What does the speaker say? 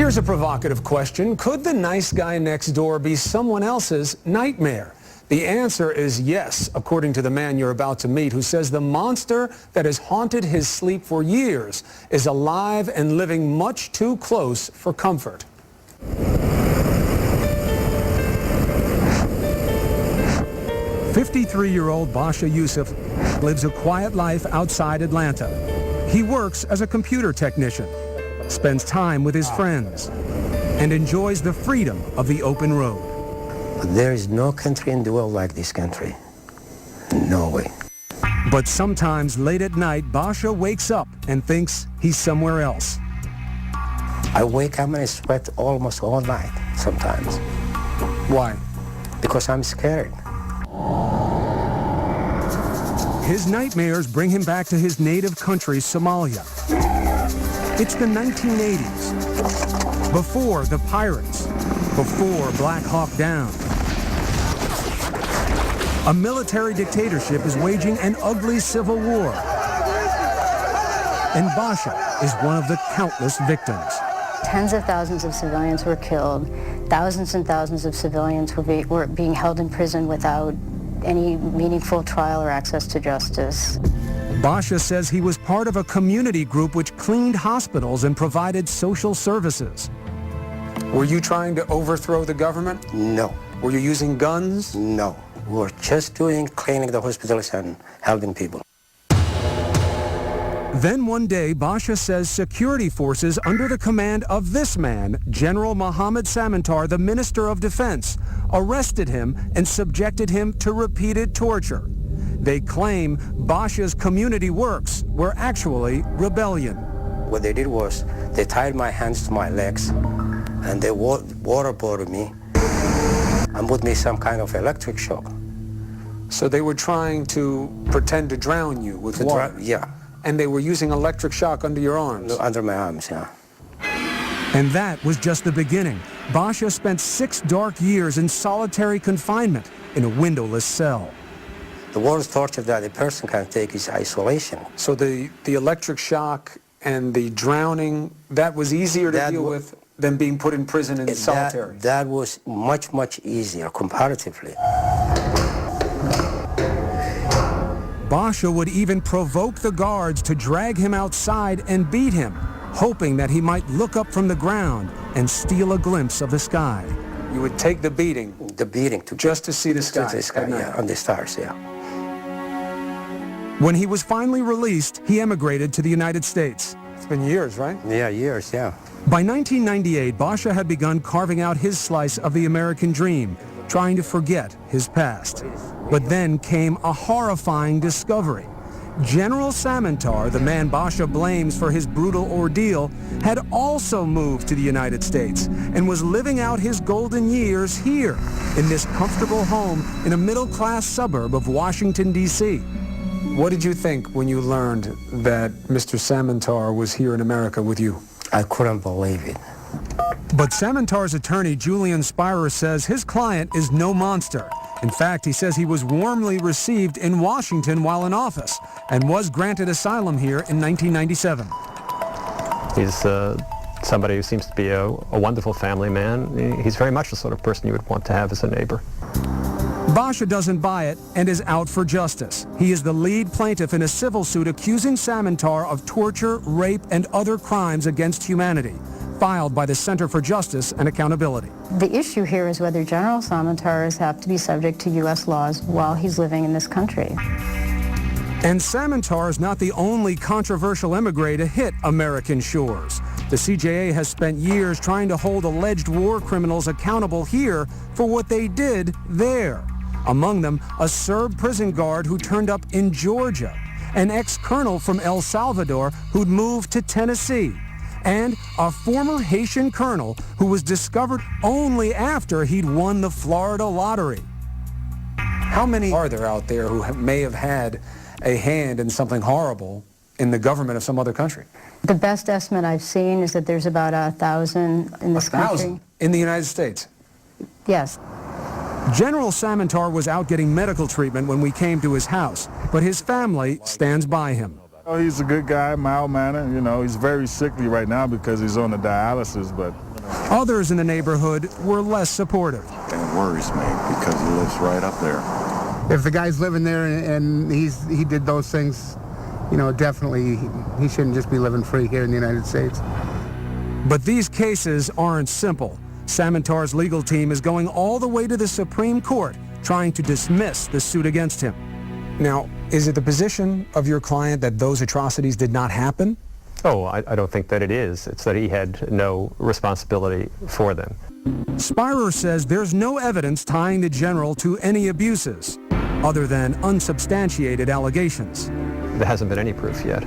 Here's a provocative question. Could the nice guy next door be someone else's nightmare? The answer is yes, according to the man you're about to meet, who says the monster that has haunted his sleep for years is alive and living much too close for comfort. 53-year-old Baashe Yuusuf lives a quiet life outside Atlanta. He works as a computer technician, spends time with his friends, and enjoys the freedom of the open road. There is no country in the world like this country. No way. But sometimes late at night, Baashe wakes up and thinks he's somewhere else. I wake up and I sweat almost all night sometimes. Why? Because I'm scared. His nightmares bring him back to his native country, Somalia. It's the 1980s, before the pirates, before Black Hawk Down. A military dictatorship is waging an ugly civil war. And Baashe is one of the countless victims. Tens of thousands of civilians were killed. Thousands and thousands of civilians were being held in prison without any meaningful trial or access to justice. Baashe says he was part of a community group which cleaned hospitals and provided social services. Were you trying to overthrow the government? No. Were you using guns? No. We're just cleaning the hospitals and helping people. Then one day, Baashe says security forces under the command of this man, General Mohammed Samatar, the Minister of Defense, arrested him and subjected him to repeated torture. They claim Baashe's community works were actually rebellion. What they did was they tied my hands to my legs and they waterboarded me and put me some kind of electric shock. So they were trying to pretend to drown you with water? Yeah. And they were using electric shock under your arms? Under my arms, yeah. And that was just the beginning. Baashe spent 6 dark years in solitary confinement in a windowless cell. The worst torture that a person can take is isolation. So the electric shock and the drowning, that was easier to deal with than being put in prison in solitary? That was much, much easier comparatively. Baashe would even provoke the guards to drag him outside and beat him, hoping that he might look up from the ground and steal a glimpse of the sky. You would take the beating? The beating. Just to see the sky? To the sky, yeah, and the stars, yeah. When he was finally released, he emigrated to the United States. It's been years, right? Yeah, years, yeah. By 1998, Baashe had begun carving out his slice of the American dream, trying to forget his past. But then came a horrifying discovery. General Samatar, the man Baashe blames for his brutal ordeal, had also moved to the United States and was living out his golden years here in this comfortable home in a middle-class suburb of Washington, D.C. What did you think when you learned that Mr. Samatar was here in America with you? I couldn't believe it. But Samatar's attorney, Julian Spirer, says his client is no monster. In fact, he says he was warmly received in Washington while in office and was granted asylum here in 1997. He's somebody who seems to be a wonderful family man. He's very much the sort of person you would want to have as a neighbor. Baashe doesn't buy it and is out for justice. He is the lead plaintiff in a civil suit accusing Samatar of torture, rape, and other crimes against humanity, filed by the Center for Justice and Accountability. The issue here is whether General Samatar is apt to be subject to U.S. laws while he's living in this country. And Samatar is not the only controversial emigre to hit American shores. The CJA has spent years trying to hold alleged war criminals accountable here for what they did there. Among them, a Serb prison guard who turned up in Georgia, an ex-colonel from El Salvador who'd moved to Tennessee, and a former Haitian colonel who was discovered only after he'd won the Florida lottery. How many are there out there who may have had a hand in something horrible in the government of some other country? The best estimate I've seen is that there's about 1,000 in this country. 1,000 in the United States? Yes. General Samatar was out getting medical treatment when we came to his house, but his family stands by him. Oh, he's a good guy, mild-mannered. You know, he's very sickly right now because he's on the dialysis, but Others in the neighborhood were less supportive. And it worries me because he lives right up there. If the guy's living there and he did those things, you know, definitely he shouldn't just be living free here in the United States. But these cases aren't simple. Samatar's legal team is going all the way to the Supreme Court trying to dismiss the suit against him. Now, is it the position of your client that those atrocities did not happen? Oh, I don't think that it is. It's that he had no responsibility for them. Spirer says there's no evidence tying the general to any abuses, other than unsubstantiated allegations. There hasn't been any proof yet.